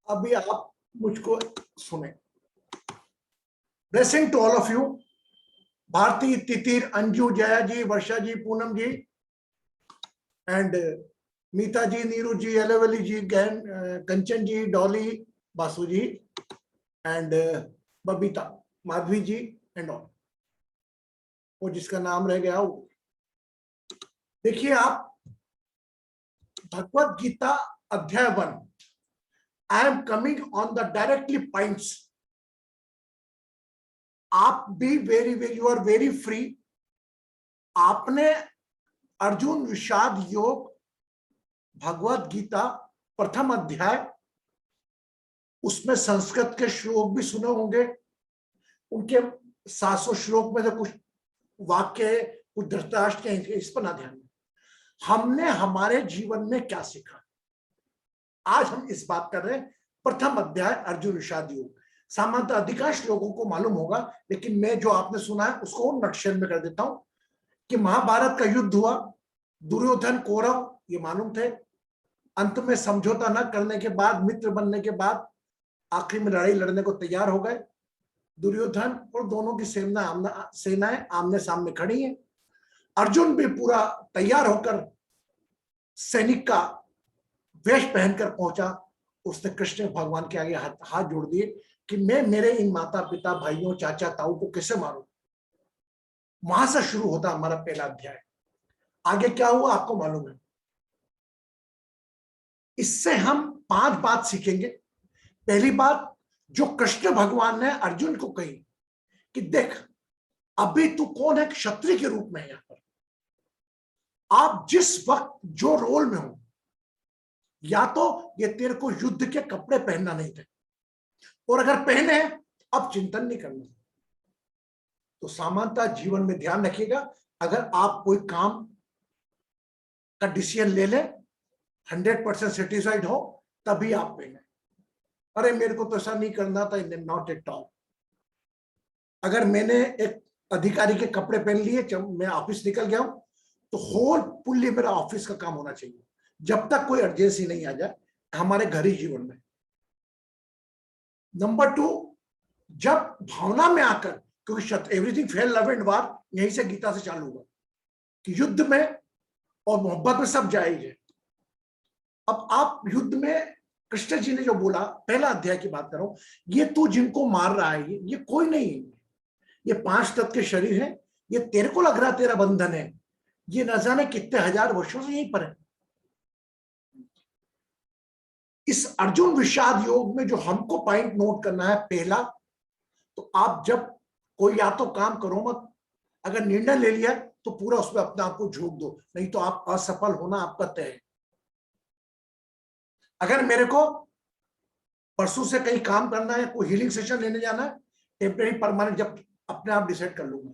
अभी आप मुझको सुने। Blessing to all of you, Bharti, Titir, Anju, Jaya ji, Varsha ji, Poonam ji, and Meeta ji, Neeru ji, एलेवली जी, Kanchan ji, Dolly, Basu ji, and Babita, Madhavi ji, and all. वो जिसका नाम रह गया वो देखिए आप, भगवत गीता अध्याय 1। I am coming on the directly points. आप भी very you are very free. आपने अर्जुन विषाद योग भगवत गीता प्रथम अध्याय, उसमें संस्कृत के श्लोक भी सुने होंगे। उनके 700 श्लोक में से कुछ वाक्य, कुछ धृतराष्ट्र के, इस पर ना ध्यान। हमने हमारे जीवन में क्या सीखा, आज हम इस बात कर रहे हैं। प्रथम अध्याय अर्जुन विषाद योग। सामान्यतः अधिकांश लोगों को मालूम होगा, लेकिन मैं जो आपने सुना है उसको नक्शल में कर देता हूं कि महाभारत का युद्ध हुआ, दुर्योधन कौरव ये मालूम थे। अंत में समझौता न करने के बाद, मित्र बनने के बाद आखिरी में लड़ाई लड़ने को तैयार हो गए। दुर्योधन और दोनों की सेनाएं आमने सामने खड़ी हैं। अर्जुन भी पूरा तैयार होकर सैनिक का वेश पहनकर पहुंचा। उसने कृष्ण भगवान के आगे हाथ जोड़ दिए कि मैं मेरे इन माता पिता, भाइयों, चाचा, ताऊ को कैसे मारूं। वहां से शुरू होता हमारा पहला अध्याय। आगे क्या हुआ आपको मालूम है। इससे हम 5 बात सीखेंगे। पहली बात जो कृष्ण भगवान ने अर्जुन को कही कि देख, अभी तू कौन है, क्षत्रिय के रूप में है। यहां पर आप जिस वक्त जो रोल में हो, या तो ये तेरे को युद्ध के कपड़े पहनना नहीं थे, और अगर पहने अब चिंतन नहीं करना। तो सामान्यतः जीवन में ध्यान रखिएगा, अगर आप कोई काम का डिसीजन ले लें, 100% सेटिस्फाइड हो, तभी आप पहने। अरे मेरे को तो ऐसा नहीं करना था, नॉट एट ऑल। अगर मैंने एक अधिकारी के कपड़े पहन लिए, जब मैं ऑफिस निकल गया हूं, तो होल फुल्ली मेरा ऑफिस का काम होना चाहिए, जब तक कोई अर्जेंसी नहीं आ जाए हमारे घर ही जीवन में। नंबर 2, जब भावना में आकर, क्योंकि एवरीथिंग फेल लव एंड वार यहीं से गीता से चालू हुआ कि युद्ध में और मोहब्बत में सब जायज है। अब आप युद्ध में, कृष्ण जी ने जो बोला, पहला अध्याय की बात कर रहा हूं, ये तू जिनको मार रहा है ये कोई नहीं है, ये 5 तत्व के शरीर है। ये तेरे को लग रहा तेरा बंधन है, ये न जाने कितने हजार वर्षों से यहीं पर है। इस अर्जुन विषाद योग में जो हमको पॉइंट नोट करना है, पहला तो आप जब कोई या तो काम करो मत, अगर निर्णय ले लिया तो पूरा उसमें अपने आप को झोंक दो, नहीं तो आप असफल होना आपका तय है। अगर मेरे को परसों से कहीं काम करना है, कोई हीलिंग सेशन लेने जाना है, टेम्परेरी परमानेंट जब अपने आप डिसाइड कर लूंगा।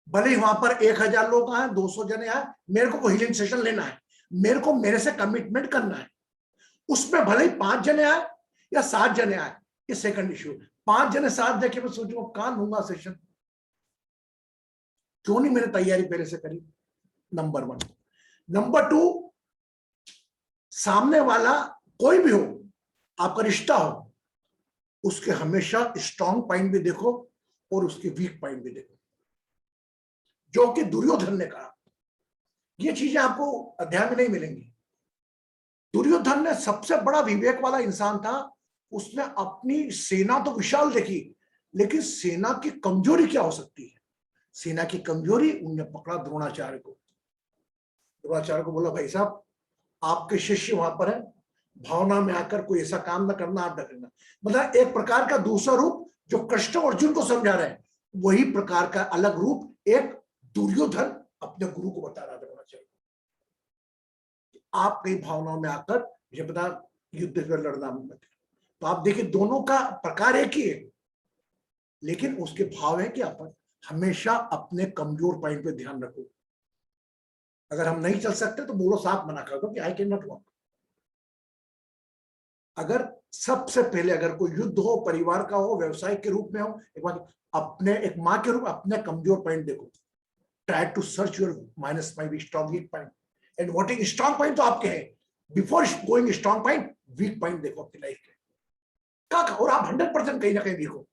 भले ही वहां पर 1000 लोग आए, 200 जने आए, मेरे को कोई हीलिंग सेशन लेना है, मेरे को मेरे से कमिटमेंट करना है। उसमें भले ही 5 जने आए या 7 जने आए, ये सेकंड इश्यू। 5 जने 7 देखे मैं सोचूंगा कहां लूंगा सेशन, क्यों नहीं मैंने तैयारी पहले से करी। नंबर 1। नंबर 2, सामने वाला कोई भी हो, आपका रिश्ता हो, उसके हमेशा स्ट्रॉन्ग पॉइंट भी देखो और उसके वीक पॉइंट भी देखो, जो कि दुर्योधन ने कहा। ये चीजें आपको अध्याय में नहीं मिलेंगी। दुर्योधन ने सबसे बड़ा विवेक वाला इंसान था। उसने अपनी सेना तो विशाल देखी, लेकिन सेना की कमजोरी क्या हो सकती है, सेना की कमजोरी उन्होंने पकड़ा द्रोणाचार्य को। द्रोणाचार्य को बोला, भाई साहब आपके शिष्य वहां पर है, भावना में आकर कोई ऐसा काम न करना, आप डरना। मतलब एक प्रकार का दूसरा रूप जो कृष्ण अर्जुन को समझा रहे हैं, वही प्रकार का अलग रूप एक दुर्योधन अपने गुरु को बता रहा था। आप कई भावनाओं में आकर ये बता युद्ध कर लड़ना मत। तो आप देखिए दोनों का प्रकार एक ही है, लेकिन उसके भाव है कि आप हमेशा अपने कमजोर पॉइंट पे ध्यान रखो। अगर हम नहीं चल सकते तो बोलो, साफ मना कर दो कि आई कैन नॉट वॉक। अगर सबसे पहले अगर कोई युद्ध हो, परिवार का हो, व्यवसाय के रूप में हो, एक बार अपने एक माँ के रूप अपने कमजोर पॉइंट देखो। Try to search your minus point, strong point, and what is strong point तो आपके हैं। Before going strong point, weak point देखो अपनी लाइफ के। पक्का, और आप 100% कहीं ना कहीं वीक हो।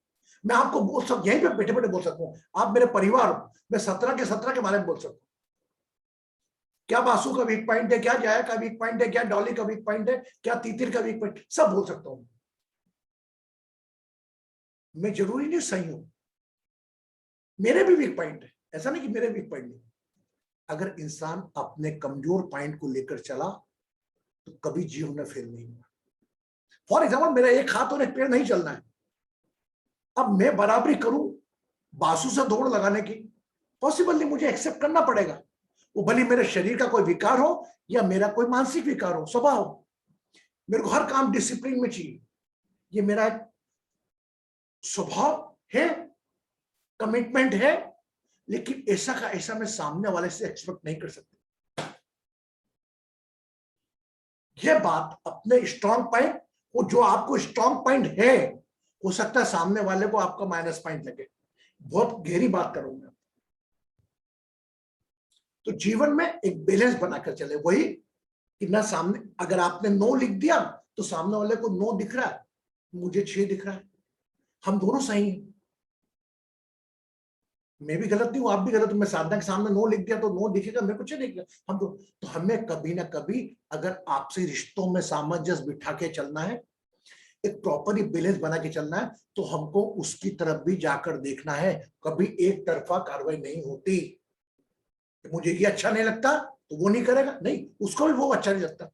मैं आपको बोल सकता, यहीं पे बैठे बैठे बोल सकता हूँ, आप मेरे परिवार हो, मैं 17 के बारे में बोल सकता हूँ। क्या बासु का वीक पॉइंट है, क्या जाया का वीक पॉइंट है, क्या डॉली का वीक पॉइंट है, क्या तीतिर का वीक पॉइंट, सब बोल सकता हूं। मैं जरूरी नहीं सही हूं, मेरे भी वीक पॉइंट है, ऐसा नहीं कि मेरे वीक पॉइंट नहीं। अगर इंसान अपने कमजोर पॉइंट को लेकर चला तो कभी जीवन में फेल नहीं होगा। फॉर एग्जाम्पल, मेरा एक हाथ और एक पैर नहीं चलना है, अब मैं बराबरी करूं बासु से दौड़ लगाने की, पॉसिबल नहीं, मुझे एक्सेप्ट करना पड़ेगा। वो भले मेरे शरीर का कोई विकार हो या मेरा कोई मानसिक विकार हो, स्वभाव हो, मेरे को हर काम डिसिप्लिन में चाहिए, ये मेरा एक स्वभाव है, कमिटमेंट है। लेकिन ऐसा का ऐसा मैं सामने वाले से एक्सपेक्ट नहीं कर सकता। यह बात अपने स्ट्रॉन्ग पॉइंट, वो जो आपको स्ट्रॉन्ग पॉइंट है, हो सकता है सामने वाले को आपका माइनस पॉइंट लगे। बहुत गहरी बात करूंगा। तो जीवन में एक बैलेंस बनाकर चले, वही कि ना सामने, अगर आपने 9 लिख दिया तो सामने वाले को 9 दिख रहा है, मुझे 6 दिख रहा है, हम दोनों सही हैं। मैं भी गलत नहीं हूं, आप भी गलत हो। मैं साधना के सामने 9 लिख दिया तो 9 दिखेगा, मेरे को 6 दिखेगा, हम तो हमें कभी ना कभी अगर आपसे रिश्तों में सामंजस्य बिठा के चलना है, एक प्रॉपरली बैलेंस बना के चलना है, तो हमको उसकी तरफ भी जाकर देखना है। कभी एक तरफा कार्रवाई नहीं होती। मुझे ये अच्छा नहीं लगता तो वो नहीं करेगा, नहीं, उसको भी वो अच्छा नहीं लगता।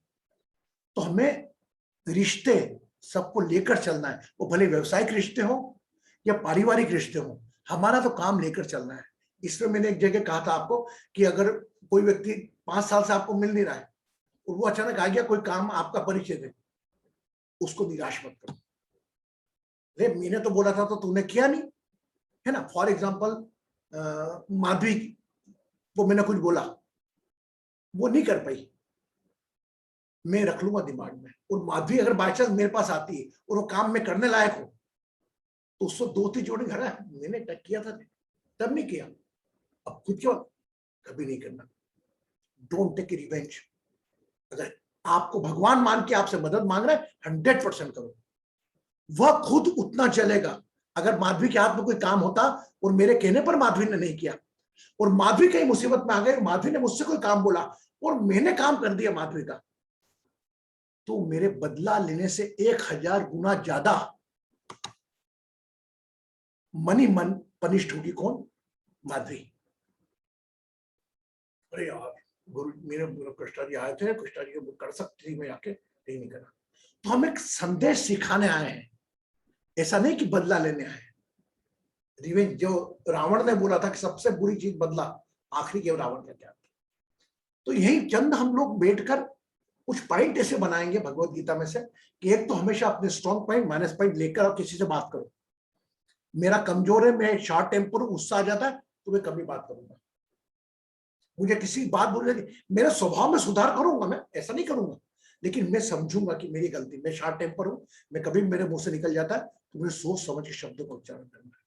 तो हमें रिश्ते सबको लेकर चलना है, वो भले व्यवसायिक रिश्ते हो या पारिवारिक रिश्ते हो, हमारा तो काम लेकर चलना है। इसमें मैंने एक जगह कहा था आपको कि अगर कोई व्यक्ति 5 साल से आपको मिल नहीं रहा है और वो अचानक आ गया, कोई काम आपका परिचय दे, उसको निराश मत करो। अरे मैंने तो बोला था तो तूने किया नहीं, है ना। फॉर एग्जाम्पल माधवी, वो मैंने कुछ बोला, वो नहीं कर पाई, मैं रख लूंगा दिमाग में। और माधवी अगर बाई चांस मेरे पास आती है और वो काम में करने लायक हो, तो उसको 2-3 जोड़े घर है, मैंने किया था तब नहीं किया, अब खुद क्यों, कभी नहीं करना। Don't take revenge. अगर आपको भगवान मान के आपसे मदद मांग रहा है, 100% करो, वह खुद उतना चलेगा। अगर माधवी के हाथ में कोई काम होता और मेरे कहने पर माधवी ने नहीं किया, और माधवी कहीं मुसीबत में आ गई, माधवी ने मुझसे कोई काम बोला और मैंने काम कर दिया माधवी का, तो मेरे बदला लेने से 1000 गुना ज्यादा मनी मन पनिष्ठ होगी कौन, माधवी। अरे यार, गुरु मेरे कृष्णा जी आए थे, कृष्णा जी कर सकती थी मैं आके, नहीं करा। तो हम एक संदेश सिखाने आए हैं, ऐसा नहीं कि बदला लेने आए। रिवेंज, जो रावण ने बोला था कि सबसे बुरी चीज बदला, आखिरी के रावण का क्या था। तो यही चंद हम लोग बैठकर कुछ पॉइंट ऐसे बनाएंगे भगवत गीता में से कि एक तो हमेशा अपने स्ट्रॉन्ग पॉइंट माइनस पॉइंट लेकर और किसी से बात करो। मेरा कमजोर है, मैं शॉर्ट टेम्पर, गुस्सा आ जाता है तो मैं कभी बात करूंगा, मुझे किसी बात बोलने की, मेरे स्वभाव में सुधार करूंगा, मैं ऐसा नहीं करूंगा, लेकिन मैं समझूंगा कि मेरी गलती, मैं शॉर्ट टेम्पर हूं, मैं कभी मेरे मुंह से निकल जाता है तो मुझे सोच समझ के शब्दों का उच्चारण करना है।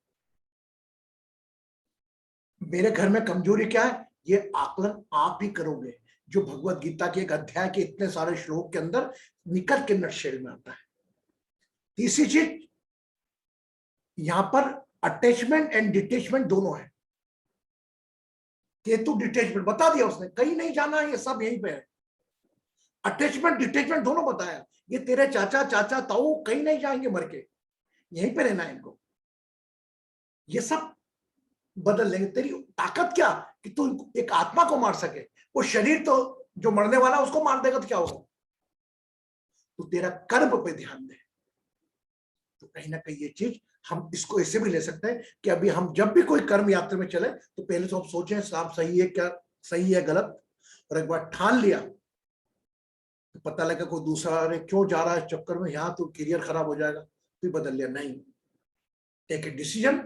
मेरे घर में कमजोरी क्या है, ये आकलन आप ही करोगे, जो भगवत गीता के एक अध्याय के इतने सारे श्लोक के अंदर निकल के नटशेल में आता है। तीसरी चीज, यहां पर अटैचमेंट एंड डिटेचमेंट दोनों है। केतु डिटेचमेंट बता दिया उसने, कहीं नहीं जाना है, ये सब यहीं पे है। अटैचमेंट डिटेचमेंट दोनों बताया, ये तेरे चाचा चाचा ताऊ कहीं नहीं जाएंगे मर के, यहीं पे रहना है इनको, ये सब बदल लेंगे। तेरी ताकत क्या कि तू एक आत्मा को मार सके, वो शरीर तो जो मरने वाला उसको मार देगा तो क्या होगा। तो तेरा कर्म पे ध्यान दे। तो कहीं ना कहीं ये चीज हम इसको ऐसे भी ले सकते हैं कि अभी हम जब भी कोई कर्म यात्रा में चले तो पहले तो हम सोचें साहब सही है क्या, सही है गलत, और एक बार ठान लिया तो पता लगा कोई दूसरा, अरे क्यों जा रहा है चक्कर में, यहाँ तो करियर खराब हो जाएगा, तो बदल लिया। नहीं, टेक ए डिसीजन,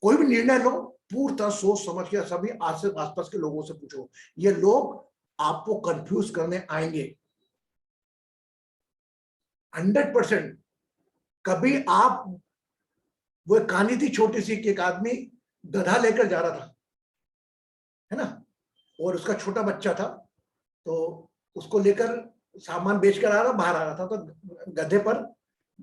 कोई भी निर्णय लो पूरी तरह सोच समझ के, सभी आसपास के लोगों से पूछो, ये लोग आपको कंफ्यूज करने आएंगे 100%। कभी आप, वो कहानी थी छोटी सी कि एक आदमी गधा लेकर जा रहा था, है ना, और उसका छोटा बच्चा था, तो उसको लेकर सामान बेचकर आ रहा, बाहर आ रहा था, तो गधे पर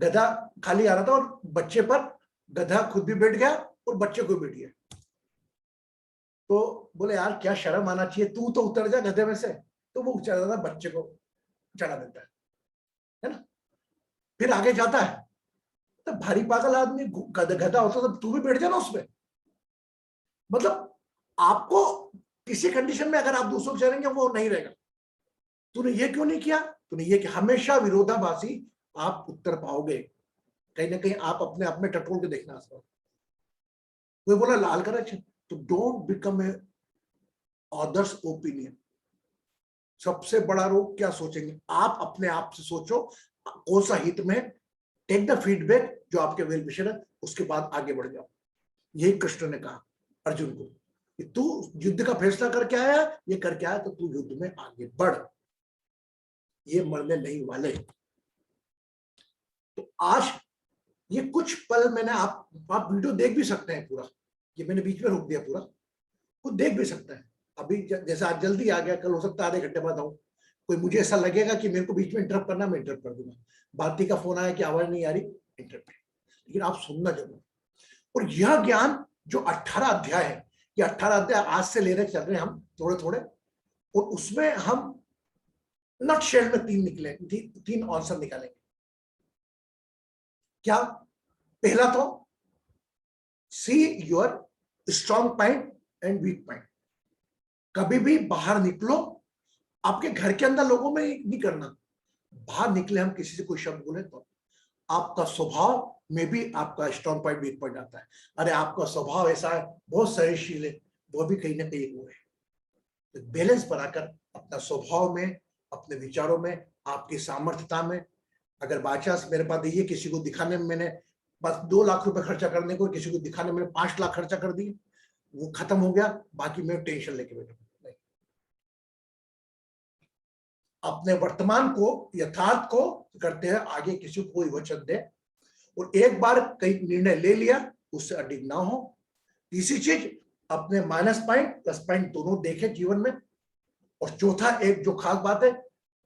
गधा खाली आ रहा था और बच्चे पर गधा खुद भी बैठ गया और बच्चे को बैठ गया। तो बोले यार क्या शर्म आना चाहिए, तू तो उतर जा गधे में से। तो वो चढ़ा था, बच्चे को चढ़ा देता है ना। फिर आगे जाता है, तो भारी पागल आदमी गधा होता तो तू भी बैठ जाना उसमें। मतलब आपको किसी कंडीशन में अगर आप दूसरों को चलेंगे वो नहीं रहेगा। तूने ये क्यों नहीं किया, तूने ये कि हमेशा विरोधाभासी आप उत्तर पाओगे। कहीं ना कहीं आप अपने आप में टटोल के देखना आसपास। कोई बोला लाल कलर, तो don't become a others opinion. सबसे बड़ा रोग क्या सोचेंगे, आप अपने आप से सोचो कौन सा हित में, टेक द फीडबैक जो आपके वेल विशर है, उसके बाद आगे बढ़ जाओ। यही कृष्ण ने कहा अर्जुन को कि तू युद्ध का फैसला करके आया, ये करके आया तो तू युद्ध में आगे बढ़, ये मरने नहीं वाले। तो आज ये कुछ पल मैंने आप वीडियो देख भी सकते हैं पूरा, ये मैंने बीच में रोक दिया, पूरा कुछ देख भी सकते हैं। अभी जैसा आज जल्दी आ गया, कल हो सकता है आधे घंटे बाद आऊं, कोई मुझे ऐसा लगेगा कि मेरे को बीच में इंटरप्ट करना, मैं इंटरप्ट कर दूंगा। भारती का फोन आया कि आवाज नहीं आ रही, इंटरप्ट, लेकिन आप सुनना जरूर। और यह ज्ञान जो 18 अध्याय है, ये 18 अध्याय आज से लेकर चल रहे हैं हम थोड़े थोड़े, और उसमें हम नट शेल में तीन आंसर निकालेंगे। क्या? पहला तो see your strong point and weak point. कभी भी बाहर निकलो, आपके घर के अंदर लोगों में नहीं करना, बाहर निकले हम किसी से कोई शब्द बोले तो आपका स्वभाव में भी आपका स्ट्रॉन्ग पॉइंट वीक पॉइंट आता है। अरे आपका स्वभाव ऐसा है, बहुत सहनशील है, वो भी कहीं ना कहीं वो है। तो बैलेंस बनाकर अपना स्वभाव में, अपने विचारों में, आपकी सामर्थ्यता में, अगर बाचांस मेरे पास ये किसी को दिखाने में मैंने बस 2 लाख रुपए खर्चा करने को, किसी को दिखाने में 5 लाख खर्चा कर दिए, वो खत्म हो गया, बाकी मैं टेंशन लेके बैठा। अपने वर्तमान को, यथार्थ को करते हैं, आगे किसी को कोई वचन दे, और एक बार कई निर्णय ले लिया उससे अडिग ना हो। तीसरी चीज, अपने माइनस पॉइंट प्लस पॉइंट दोनों देखे जीवन में। और चौथा एक जो खास बात है,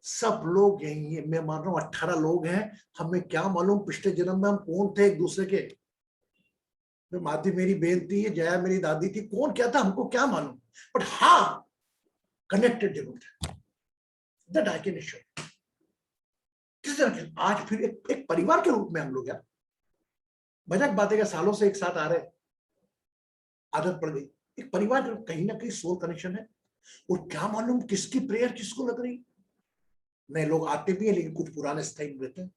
सब लोग यही है, मैं मान रहा हूं 18 लोग हैं, हमें क्या मालूम पिछले जन्म में हम कौन थे एक दूसरे के। माधवी मेरी बहन थी, जया मेरी दादी थी, कौन क्या था हमको क्या मालूम, बट हाँ कनेक्टेड जरूर थे। That I can sure. किस तरह के आज फिर एक परिवार के रूप में हम लोग, यार मजाक बात है, सालों से एक साथ आ रहे, आदत पड़ गई, एक परिवार कहीं ना कहीं सोल कनेक्शन है। और क्या मालूम किसकी प्रेयर किसको लग रही। नए लोग आते भी हैं, लेकिन कुछ पुराने स्थायी रहते हैं।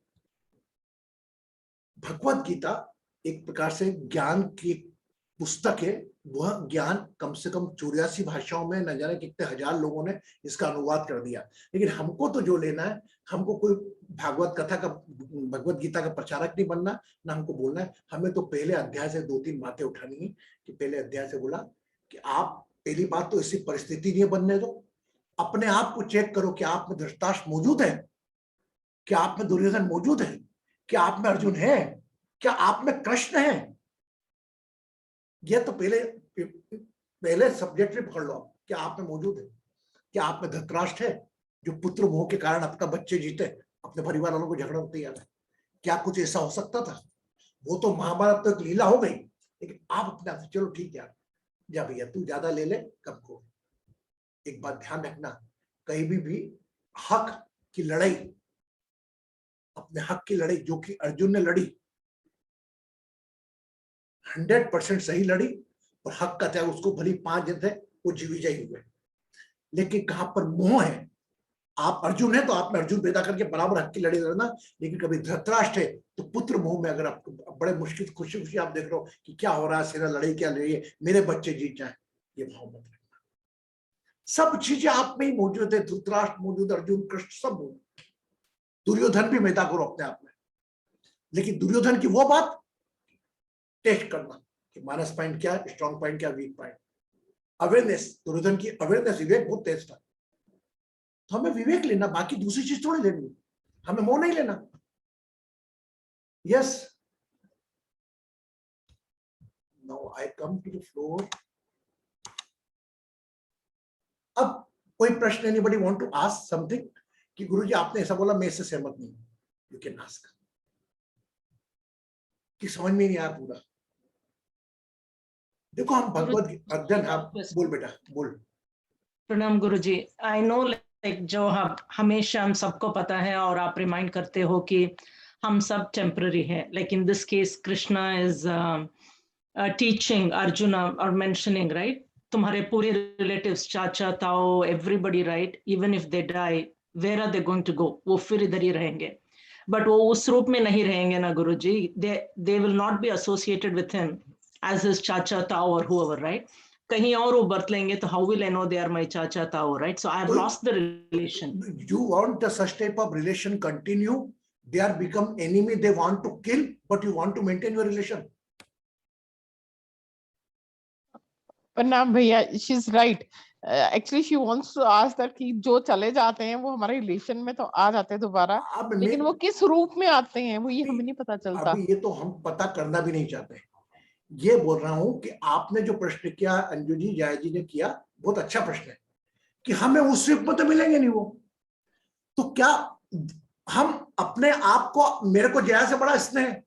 भगवत गीता एक प्रकार से ज्ञान की पुस्तक है। वह ज्ञान कम से कम 84 भाषाओं में, न जाने कितने हजार लोगों ने इसका अनुवाद कर दिया। लेकिन हमको तो जो लेना है, हमको कोई भागवत कथा का, भगवत गीता का प्रचारक नहीं बनना, ना हमको बोलना है। हमें तो पहले अध्याय से 2-3 बातें उठानी है। कि पहले अध्याय से बोला कि आप पहली बात तो ऐसी परिस्थिति नहीं बनने दो, अपने आप को चेक करो कि आप में धृतराष्ट्र मौजूद है, क्या आप में दुर्योधन मौजूद है, क्या आप में अर्जुन है, क्या आप में कृष्ण है। यह तो पहले सब्जेक्ट में पकड़ लो, क्या आप में मौजूद है, क्या आप में धृतराष्ट्र है जो पुत्र मोह के कारण आपका बच्चे जीते, अपने परिवार वालों को झगड़ा तैयार है। क्या कुछ ऐसा हो सकता था? वो तो महाभारत तो एक लीला हो गई, लेकिन आप अपने आप से चलो ठीक है, जा भैया तू ज्यादा ले ले कम को। एक बात ध्यान रखना, कहीं भी हक की लड़ाई, अपने हक की लड़ाई जो कि अर्जुन ने लड़ी, 100% सही लड़ी, और हक का त्याग, उसको भली 5 जन थे वो जीविजयी हुए। लेकिन कहां पर मोह है, आप अर्जुन है तो आप में अर्जुन पैदा करके बराबर हक की लड़ाई लड़ना। लेकिन कभी धृतराष्ट्र है तो पुत्र मोह में, अगर आपको बड़े मुश्किल खुशी खुशी आप देख रहे हो कि क्या हो रहा है, सेना लड़ाई क्या लड़ी है, मेरे बच्चे जीत जाए, ये भाव मत रखना। सब चीजें आप में ही मौजूद है, धृतराष्ट्र मौजूद, अर्जुन कृष्ण सब मौजूद। दुर्योधन भी मैदा करो अपने आप में, लेकिन दुर्योधन की वो बात टेस्ट करना कि माइनस पॉइंट क्या, स्ट्रॉन्ग पॉइंट क्या, वीक पॉइंट। अवेयरनेस, दुर्योधन की अवेयरनेस, विवेक बहुत तेज था। तो हमें विवेक लेना, बाकी दूसरी चीज थोड़ी लेनी, हमें मोह नहीं लेना। Yes, now I come to the floor. अब कोई प्रश्न, anybody want to ask something कि गुरुजी आपने ऐसा बोला, मैं इससे सहमत नहीं हूं, यू कैन आस्क। कि समझ में नहीं आया पूरा। देखो हम भगवत अध्ययन, हाँ बोल बेटा बोल। प्रणाम गुरुजी। आई नो लाइक जो हम हमेशा हम सबको पता है और आप रिमाइंड करते हो कि हम सब टेम्पररी है, like in this case Krishna is teaching Arjun और मेंशनिंग राइट, तुम्हारे पूरे रिलेटिव्स चाचा ताऊ everybody right, even if they die where are they going to go, वो फिर इधर ही रहेंगे, बट वो उस रूप में नहीं रहेंगे ना Guruji, they will not be associated with him as his चाचा ताऊ और whoever राइट, कहीं और वो बर्त लेंगे तो how will I know they are my चाचा ताऊ right, so I have lost the relation. You want the such type of relation continue, they are become enemy, they want to kill, but you want to maintain your relation. प्रणाम भैया, she is right, actually she wants to ask that कि जो चले जाते हैं वो हमारे relation में तो आ जाते हैं दोबारा, लेकिन वो किस रूप में आते हैं वो ये हमें नहीं पता चलता। अभी ये तो हम पता करना भी नहीं चाहते। ये बोल रहा हूं कि आपने जो प्रश्न किया अंजू जी, जया जी ने किया, बहुत अच्छा प्रश्न है कि हमें उस रूप में तो मिलेंगे नहीं वो, तो क्या हम अपने आप को, मेरे को जया से बड़ा स्नेह है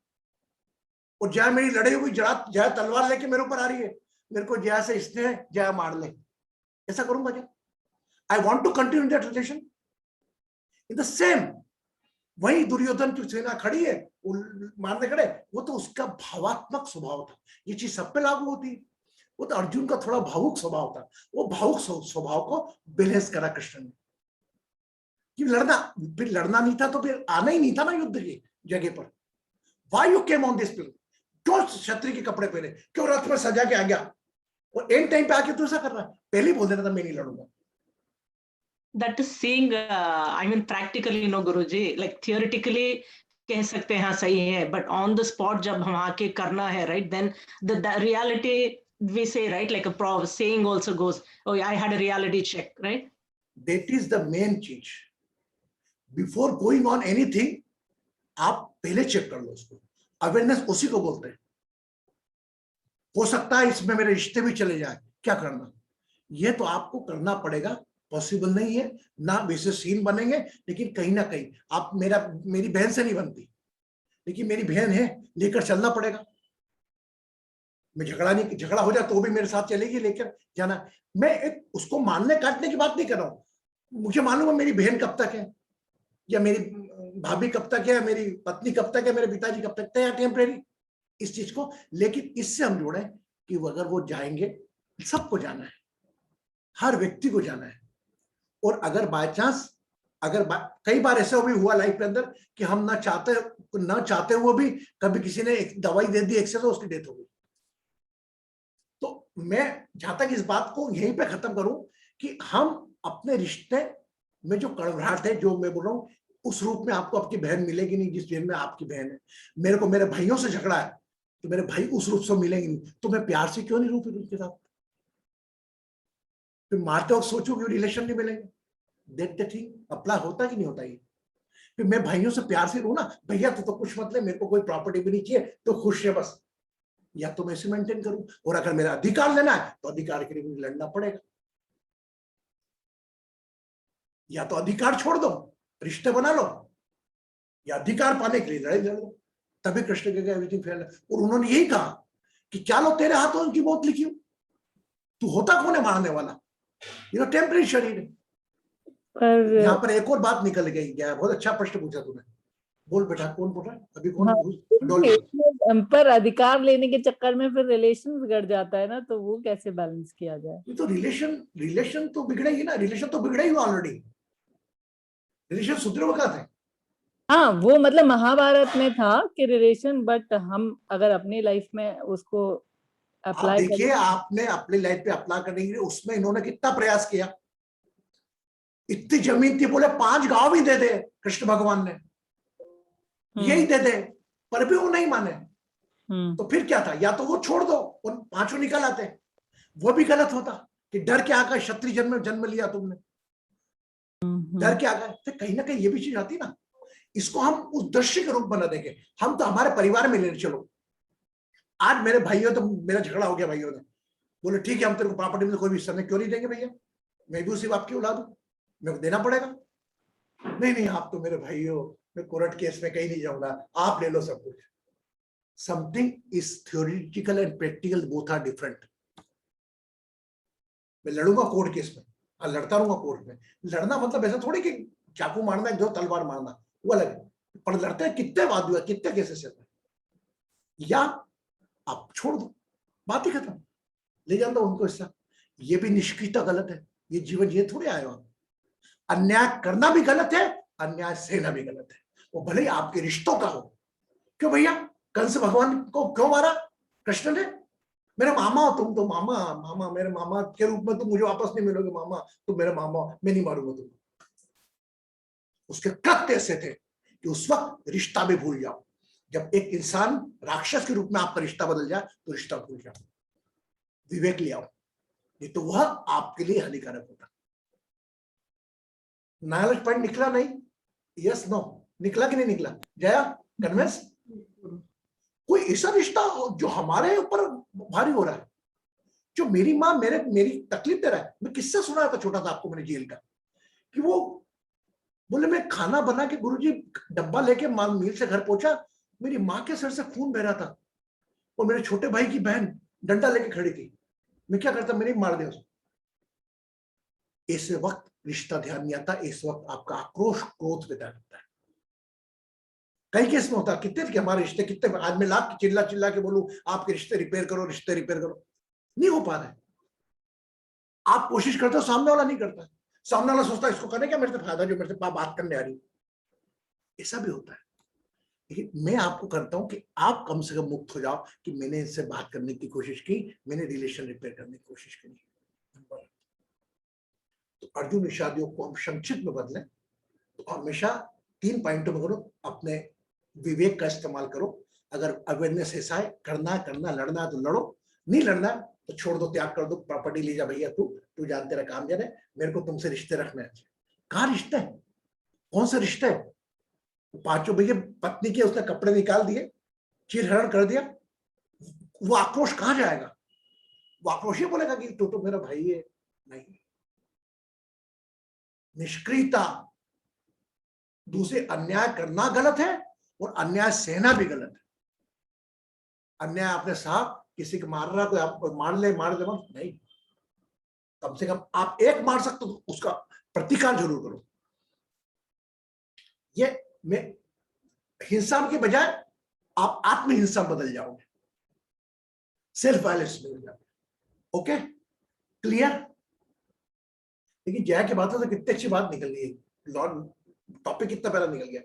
और जया मेरी लड़ी हुई जया तलवार लेके मेरे ऊपर आ रही है, मेरे को जया से स्नेह, जया मार ले, ऐसा करूंगा क्या? I want to continue that relation in the same. वही दुर्योधन की सेना खड़ी है, वो मारने खड़े, वो तो उसका भावात्मक स्वभाव था, ये चीज सब पे लागू होती है। वो तो अर्जुन का थोड़ा भावुक स्वभाव था, वो भावुक स्वभाव को बैलेंस करा कृष्ण ने कि लड़ना, फिर लड़ना नहीं था तो फिर आना ही नहीं था ना युद्ध की जगह पर। Why you came on this plane, क्यों क्षत्रिय के कपड़े पहने, क्यों रथ में सजा के आ गया, और एंड टाइम पे आके तू ऐसा कर रहा है, पहले ही बोल देना था मैं नहीं लड़ूंगा। That is seeing, I mean practically no Guruji, like theoretically कह सकते हैं हाँ सही है, but on the spot जब हम आके करना है right, then the reality we say right, like a saying also goes, oh I had a reality check right. That is the main चीज, before going on anything आप पहले check कर लो उसको, अवेयरनेस उसी को बोलते हैं। हो सकता है इसमें मेरे रिश्ते भी चले जाए, क्या करना, ये तो आपको करना पड़ेगा, पॉसिबल नहीं है ना, वैसे सीन बनेंगे, लेकिन कहीं ना कहीं आप मेरी बहन से नहीं बनती, लेकिन मेरी बहन है, लेकर चलना पड़ेगा। मैं झगड़ा हो जाए तो भी मेरे साथ चलेगी, लेकर जाना। मैं एक उसको मानने काटने की बात नहीं कर रहा हूं, मुझे मालूम है मेरी बहन कब तक है, या मेरी भाभी कब तक है, मेरी पत्नी कब तक है, मेरे पिताजी कब तक है, टेम्परेरी इस चीज को, लेकिन इससे हम जोड़े कि अगर वो जाएंगे, सबको जाना है, हर व्यक्ति को जाना है। और अगर बाय चांस, अगर कई बार ऐसा भी हुआ लाइफ के अंदर कि हम ना चाहते हुए भी कभी किसी ने एक दवाई दे दी एक्सेस, उसकी डेथ हो गई। तो मैं जहां तक इस बात को यहीं पे खत्म करूं कि हम अपने रिश्ते में जो कड़वाहट है, जो मैं बोल रहा हूं, उस रूप में आपको आपकी बहन मिलेगी नहीं जिस बहन में आपकी बहन है। मेरे को मेरे भाइयों से झगड़ा है तो मेरे भाई उस रूप से मिलेंगे नहीं, तो मैं प्यार से क्यों नहीं रूप उनके साथ? फिर मारते वक्त सोचो कि रिलेशन नहीं मिलेंगे। दैट द थिंग अप्लाई होता कि नहीं होता ये? फिर मैं भाइयों से प्यार से रहूं ना, भैया तो कुछ मतलब, मेरे को कोई प्रॉपर्टी भी नहीं चाहिए, तो खुश है बस, या तो मैं इसे मेंटेन करूं। और अगर मेरा अधिकार लेना है तो अधिकार के लिए मुझे लड़ना पड़ेगा, या तो अधिकार छोड़ दो, रिश्ते बना लो, या अधिकार पाने के लिए लड़ाई लड़ लो। तभी कृष्ण के एवरीथिंग फेयर। और उन्होंने यही कहा कि क्या लो तेरे हाथों उनकी मौत लिखी हो, तू होता कौन है मारने वाला, ये तो टेम्परेरी शरीर है। यहाँ पर एक और बात निकल गई, क्या बहुत अच्छा प्रश्न पूछा तूने, बोल बेटा कौन बोल रहा है अभी, कौन? हाँ, पर अधिकार लेने के चक्कर में फिर रिलेशन बिगड़ जाता है ना, तो वो कैसे बैलेंस किया जाए? तो रिलेशन तो बिगड़ेगी ना, रिलेशन तो बिगड़े ही ऑलरेडी, रिलेशन सुधरे कहाँ थे? हाँ वो मतलब महाभारत में था कि रिलेशन, बट हम अगर अपनी लाइफ में उसको अप्लाई देखिए, आपने अपनी लाइफ पे अप्लाई करने के लिए उसमें इन्होंने कितना प्रयास किया, इतनी जमीन थी, बोले 5 गांव भी दे दे कृष्ण भगवान ने, यही दे दे, पर भी वो नहीं माने। तो फिर क्या था, या तो वो छोड़ दो और 5 निकल आते, वो भी गलत होता कि डर के आकर क्षत्रिय जन्म लिया तुमने, डर के आकर, तो कहीं ना कहीं ये भी चीज आती ना। इसको हम उस दृश्य के रूप बना देंगे, हम तो हमारे परिवार में ले चलो। आज मेरे भाइयों, तो मेरा झगड़ा हो गया, भाइयों ने बोले ठीक है हम तेरे को प्रॉपर्टी में कोई भी हिस्सा क्यों नहीं देंगे भैया, मैं भी उसी बाप की औलाद हूं, मेरे को देना पड़ेगा। नहीं आप तो मेरे भाई हो, मैं कोर्ट केस में कहीं नहीं जाऊंगा, आप ले लो सब कुछ। something is theoretical and practical, both are different. मैं लड़ूंगा कोर्ट केस में, लड़ता रहूंगा कोर्ट में। लड़ना मतलब ऐसा थोड़ी कि चाकू मारना, जो तलवार मारना, वो अलग है। पर लड़ते हैं कितने वाद हुआ, कितने केसेस चल रहे हैं, या आप छोड़ दो, बात ही खत्म, ले जान दो उनको हिस्सा। ये भी निष्क्रियता गलत है, ये जीवन ये थोड़ी आया। अन्याय करना भी गलत है, अन्याय सहना भी गलत है, वो भले ही आपके रिश्तों का हो। क्यों भैया, कंस भगवान को क्यों मारा कृष्ण ने? मेरे मामा हो तुम, तो मामा मामा मेरे मामा के रूप में तुम मुझे वापस नहीं मिलोगे, मामा तुम मेरे मामा, मैं नहीं मारूंगा तुम। उसके कृत्य ऐसे थे कि उस वक्त रिश्ता भी भूल जाओ। जब एक इंसान राक्षस के रूप में आपका रिश्ता बदल जाए तो रिश्ता भूल जाओ, विवेक ले आओ, नहीं तो वह आपके लिए हानिकारक होता। नायलज पॉइंट निकला नहीं? यस नो निकला कि नहीं निकला? जया कन्विंस? कोई ऐसा रिश्ता जो हमारे ऊपर भारी हो रहा है, जो मेरी माँ मेरी तकलीफ दे रहा है। मैं किस्सा सुनाया था छोटा सा आपको मैंने जेल का, कि वो बोले मैं खाना बना के गुरुजी डब्बा लेके मील से घर पहुंचा, मेरी माँ के सर से खून बह रहा था और मेरे छोटे भाई की बहन डंडा लेके खड़ी थी। मैं क्या करता, मैंने मार दिया उसको। इस वक्त रिश्ता ध्यान नहीं आता, इस वक्त आपका आक्रोश क्रोध पैदा करता है। कई केस में होता है, कितने थे हमारे रिश्ते, कितने आज मैं लाख चिल्ला चिल्ला के बोलूं आपके रिश्ते रिपेयर करो, रिश्ते रिपेयर करो, नहीं हो पा रहा है। आप कोशिश करते हो, सामने वाला नहीं करता, सामने वाला सोचता है इसको करने क्या मेरे से फायदा, जो मेरे से बात करने आ रही। ऐसा भी होता है। लेकिन मैं आपको करता हूं कि आप कम से कम मुक्त हो जाओ कि मैंने इनसे बात करने की कोशिश की, मैंने रिलेशन रिपेयर करने की कोशिश की। तो अर्जुन विषाद योग को हम संक्षिप्त में बदलें तो हमेशा 3 पॉइंटों में करो। अपने विवेक का इस्तेमाल करो। अगर अवेयरनेस ऐसा है, करना करना, लड़ना तो लड़ो, नहीं लड़ना तो छोड़ दो, त्याग कर दो, प्रॉपर्टी ले जा भैया, तू जान, तेरा काम जाने, मेरे को तुमसे रिश्ते रखना है। कहाँ रिश्ता है, कौन सा रिश्ता है? पांचों भैया पत्नी के उसने कपड़े निकाल दिए, चीरहरण कर दिया, वो आक्रोश कहाँ जाएगा? वो आक्रोश ये बोलेगा कि तू तो मेरा भाई है? नहीं, निष्क्रियता, दूसरे अन्याय करना गलत है और अन्याय सहना भी गलत है। अन्याय आपने साहब किसी को मार रहा, कोई आप मार ले नहीं, कम से कम आप एक मार सकते हो तो उसका प्रतिकार जरूर करो। ये मैं हिंसा के बजाय आप आत्महिंसा बदल जाओगे, सेल्फ वायलेंस बदल जाओगे। Okay, clear? लेकिन जया की बात है तो कितनी अच्छी बात निकल गई, टॉपिक कितना पहला निकल गया।